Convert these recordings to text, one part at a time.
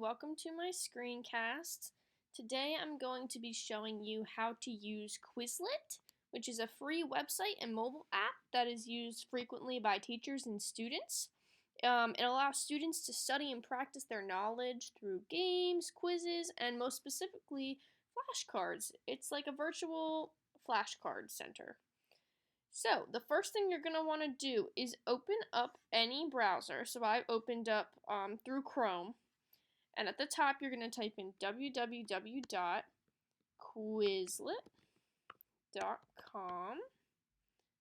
welcome to my screencast. Today I'm going to be showing you how to use Quizlet, which is a free website and mobile app that is used frequently by teachers and students. It allows students to study and practice their knowledge through games, quizzes, and most specifically, flashcards. It's like a virtual flashcard center. So, the first thing you're going to want to do is open up any browser. So, I've opened up through Chrome. And at the top, you're going to type in www.quizlet.com.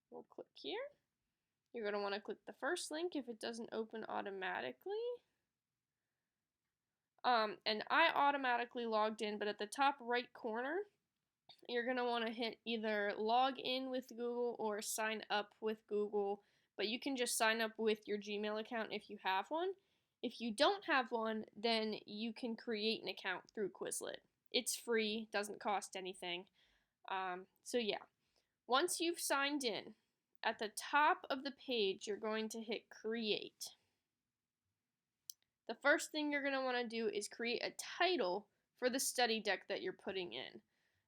We'll click here. You're going to want to click the first link if it doesn't open automatically. And I automatically logged in, but at the top right corner, you're going to want to hit either log in with Google or sign up with Google. But you can just sign up with your Gmail account if you have one. If you don't have one, then you can create an account through Quizlet. It's free, doesn't cost anything. So yeah, once you've signed in, at the top of the page, you're going to hit create. The first thing you're going to want to do is create a title for the study deck that you're putting in.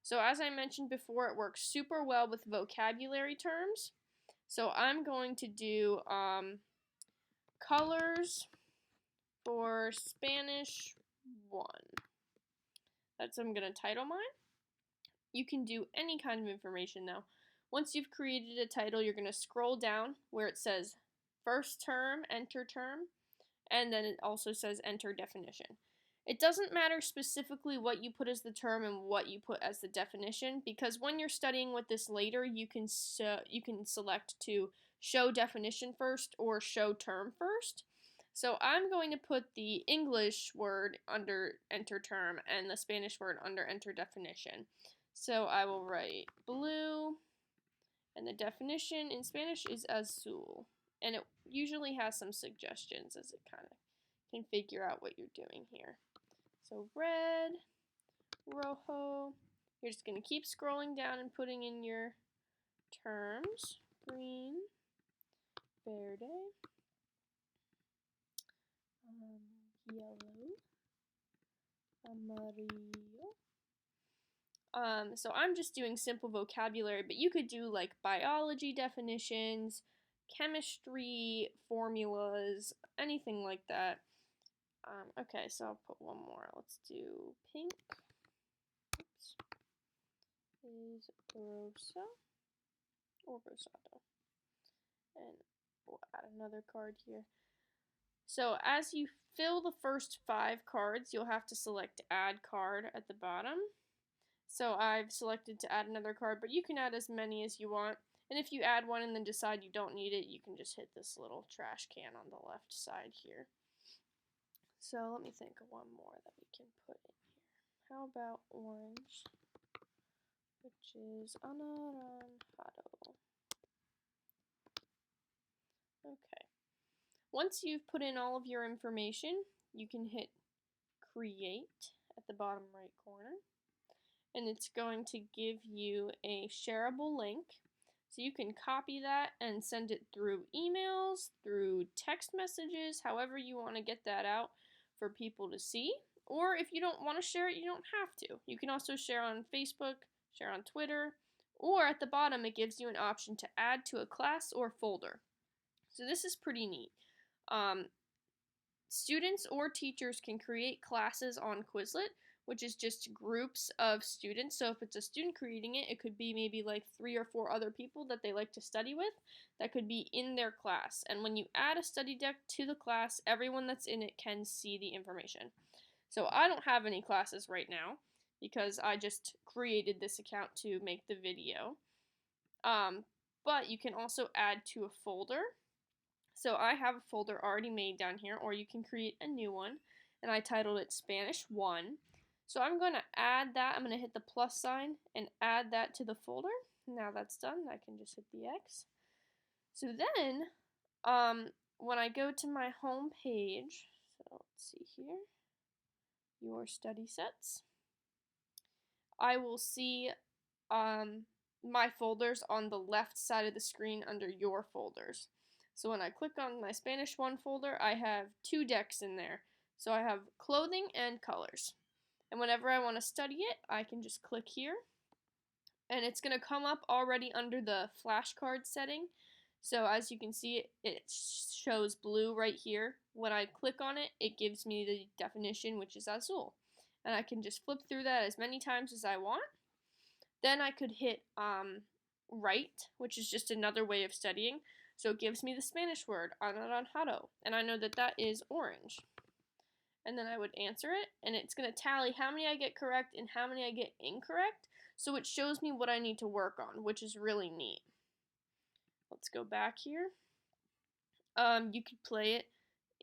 So as I mentioned before, it works super well with vocabulary terms. So I'm going to do colors for Spanish 1. That's what I'm going to title mine. You can do any kind of information though. Once you've created a title, you're going to scroll down where it says first term, enter term, and then it also says enter definition. It doesn't matter specifically what you put as the term and what you put as the definition, because when you're studying with this later, you can select to show definition first or show term first. So I'm going to put the English word under enter term and the Spanish word under enter definition. So I will write blue, and the definition in Spanish is azul. And it usually has some suggestions as it kind of can figure out what you're doing here. So red, rojo, you're just going to keep scrolling down and putting in your terms. Green, verde, yellow, amarillo. So I'm just doing simple vocabulary, but you could do like biology definitions, chemistry formulas, anything like that. Okay, so I'll put one more. Let's do pink. Oops. Is rosa or rosado. And we'll add another card here. So as you fill the first 5 cards, you'll have to select add card at the bottom. So I've selected to add another card, but you can add as many as you want. And if you add one and then decide you don't need it, you can just hit this little trash can on the left side here. So let me think of one more that we can put in here. How about orange, which is anaranjado. Okay. Once you've put in all of your information, you can hit create at the bottom right corner. And it's going to give you a shareable link. So you can copy that and send it through emails, through text messages, however you want to get that out for people to see. Or if you don't want to share it, you don't have to. You can also share on Facebook, share on Twitter, or at the bottom it gives you an option to add to a class or folder. So this is pretty neat. Students or teachers can create classes on Quizlet, which is just groups of students. So if it's a student creating it, it could be maybe like 3 or 4 other people that they like to study with that could be in their class. And when you add a study deck to the class, everyone that's in it can see the information. So I don't have any classes right now because I just created this account to make the video. But you can also add to a folder. So I have a folder already made down here, or you can create a new one, and I titled it Spanish 1. So I'm going to add that. I'm going to hit the plus sign and add that to the folder. Now that's done, I can just hit the X. So then, when I go to my home page, so let's see here, your study sets, I will see my folders on the left side of the screen under your folders. So when I click on my Spanish 1 folder, I have 2 decks in there. So I have clothing and colors. And whenever I want to study it, I can just click here. And it's going to come up already under the flashcard setting. So as you can see, it shows blue right here. When I click on it, it gives me the definition, which is azul. And I can just flip through that as many times as I want. Then I could hit write, which is just another way of studying. So it gives me the Spanish word, anaranjado, and I know that that is orange. And then I would answer it, and it's going to tally how many I get correct and how many I get incorrect. So it shows me what I need to work on, which is really neat. Let's go back here. You could play it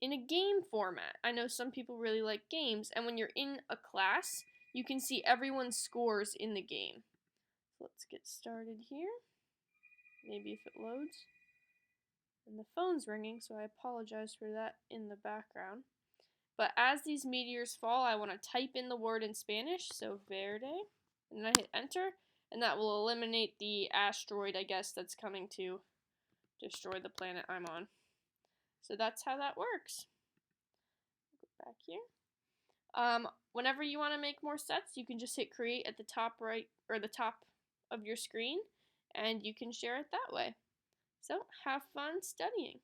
in a game format. I know some people really like games, and when you're in a class, you can see everyone's scores in the game. Let's get started here. Maybe if it loads. And the phone's ringing, so I apologize for that in the background. But as these meteors fall, I want to type in the word in Spanish, so verde, and then I hit enter, and that will eliminate the asteroid, I guess, that's coming to destroy the planet I'm on. So that's how that works. Go back here. Whenever you want to make more sets, you can just hit create at the top right, or the top of your screen, and you can share it that way. So have fun studying.